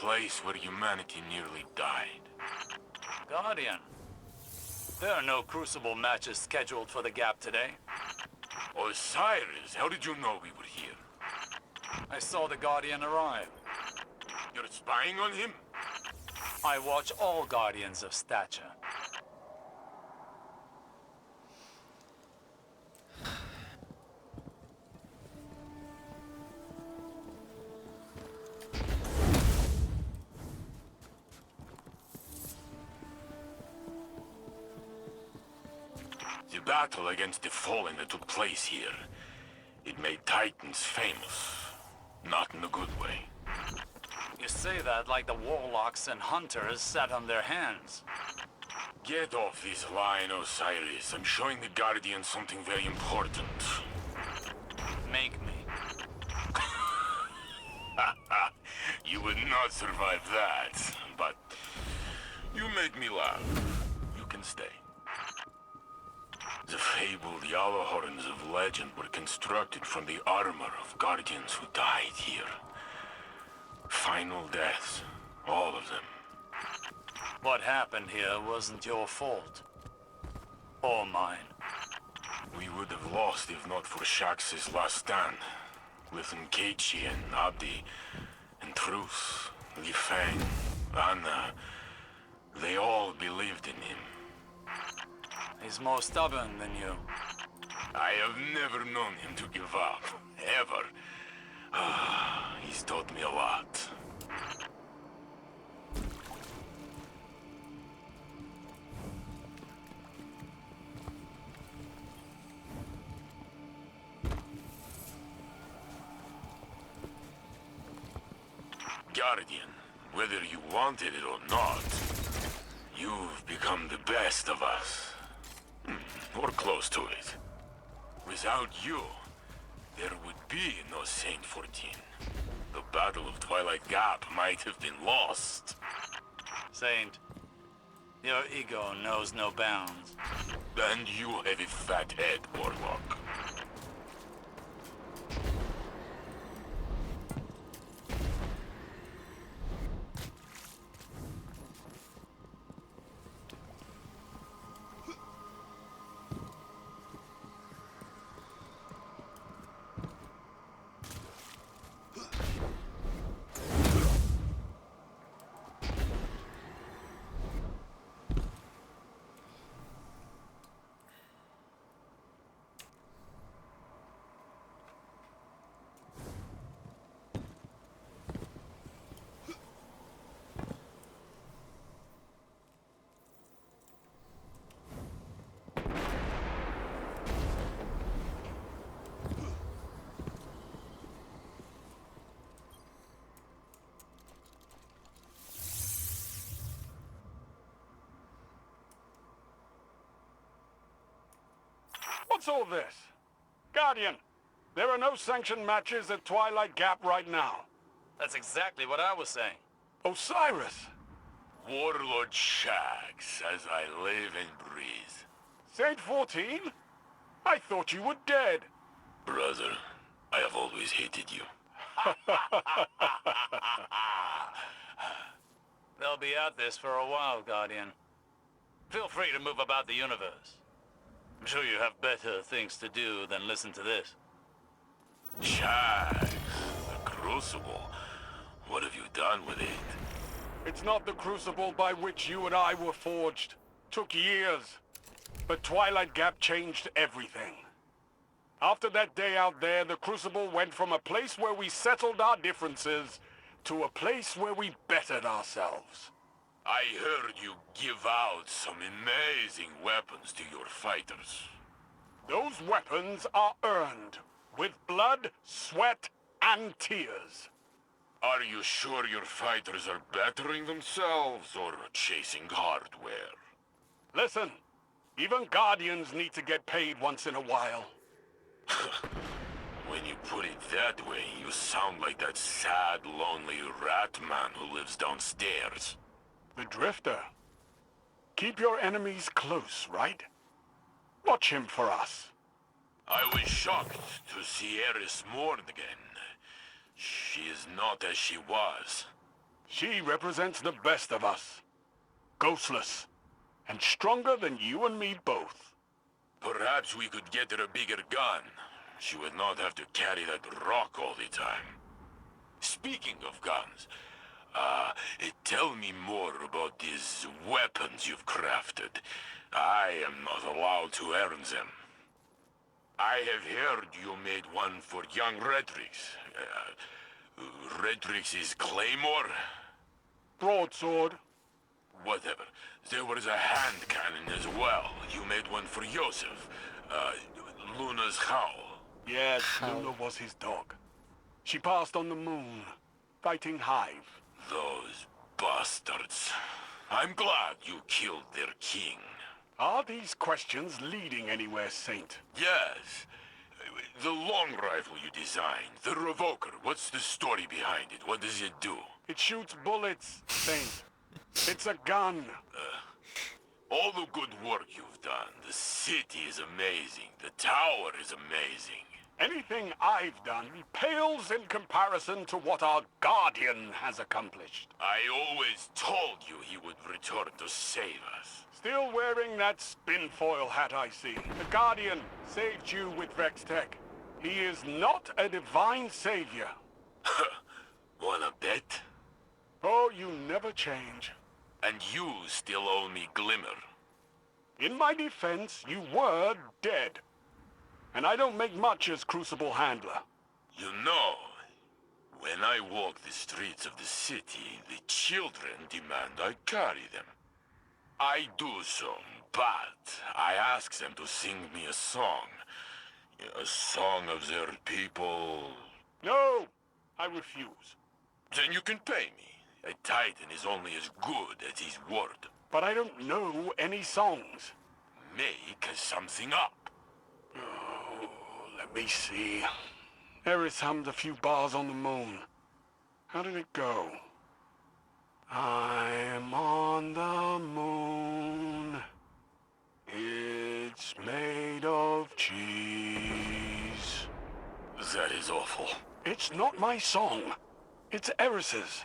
place where humanity nearly died. Guardian, there are no Crucible matches scheduled for the Gap today. Osiris, how did you know we were here? I saw the Guardian arrive. You're spying on him? I watch all Guardians of stature. The battle against the Fallen that took place here, it made Titans famous. Not in a good way. You say that like the warlocks and hunters sat on their hands. Get off this line, Osiris. I'm showing the Guardian something very important. Make me. You would not survive that, but you made me laugh. You can stay. The fabled yellow horns of legend were constructed from the armor of Guardians who died here. Final deaths, all of them. What happened here wasn't your fault. Or mine. We would have lost if not for Shax's last stand. With Nkeichi and Abdi, and Truce, Li Feng, Anna, they all believed in him. He's more stubborn than you. I have never known him to give up, ever. He's taught me a lot. Guardian, whether you wanted it or not, you've become the best of us. Or close to it. Without you, there would be no Saint 14. The Battle of Twilight Gap might have been lost. Saint, your ego knows no bounds. And you have a fat head, Warlock. What's all this? Guardian, there are no sanctioned matches at Twilight Gap right now. That's exactly what I was saying. Osiris! Warlord Shax, as I live and breathe. Saint 14? I thought you were dead. Brother, I have always hated you. They'll be at this for a while, Guardian. Feel free to move about the universe. I'm sure you have better things to do than listen to this. Shax, the Crucible. What have you done with it? It's not the crucible by which you and I were forged. Took years. But Twilight Gap changed everything. After that day out there, the Crucible went from a place where we settled our differences to a place where we bettered ourselves. I heard you give out some amazing weapons to your fighters. Those weapons are earned with blood, sweat, and tears. Are you sure your fighters are bettering themselves or chasing hardware? Listen, even Guardians need to get paid once in a while. When you put it that way, you sound like that sad, lonely rat man who lives downstairs. The Drifter. Keep your enemies close, right? Watch him for us. I was shocked to see Eris mourn again. She is not as she was. She represents the best of us. Ghostless. And stronger than you and me both. Perhaps we could get her a bigger gun. She would not have to carry that rock all the time. Speaking of guns, tell me more about these weapons you've crafted. I am not allowed to earn them. I have heard you made one for young Redrix. Redrix's claymore? Broadsword. Whatever. There was a hand cannon as well. You made one for Yosef. Luna's howl. Yes, Luna was his dog. She passed on the moon, fighting Hive. Those bastards. I'm glad you killed their king. Are these questions leading anywhere, Saint? Yes. The long rifle you designed, the revoker, what's the story behind it? What does it do? It shoots bullets, Saint. It's a gun. All the good work you've done. The city is amazing. The tower is amazing. Anything I've done pales in comparison to what our Guardian has accomplished. I always told you he would return to save us. Still wearing that spinfoil hat, I see. The Guardian saved you with Vex Tech. He is not a divine savior. Wanna bet? Oh, you never change. And you still owe me Glimmer. In my defense, you were dead. And I don't make much as Crucible handler. You know, when I walk the streets of the city, the children demand I carry them. I do so, but I ask them to sing me a song. A song of their people. No, I refuse. Then you can pay me. A titan is only as good as his word. But I don't know any songs. Make something up. Oh, let me see. Eris hummed a few bars on the moon. How did it go? I'm on the moon. It's made of cheese. That is awful. It's not my song. It's Eris's.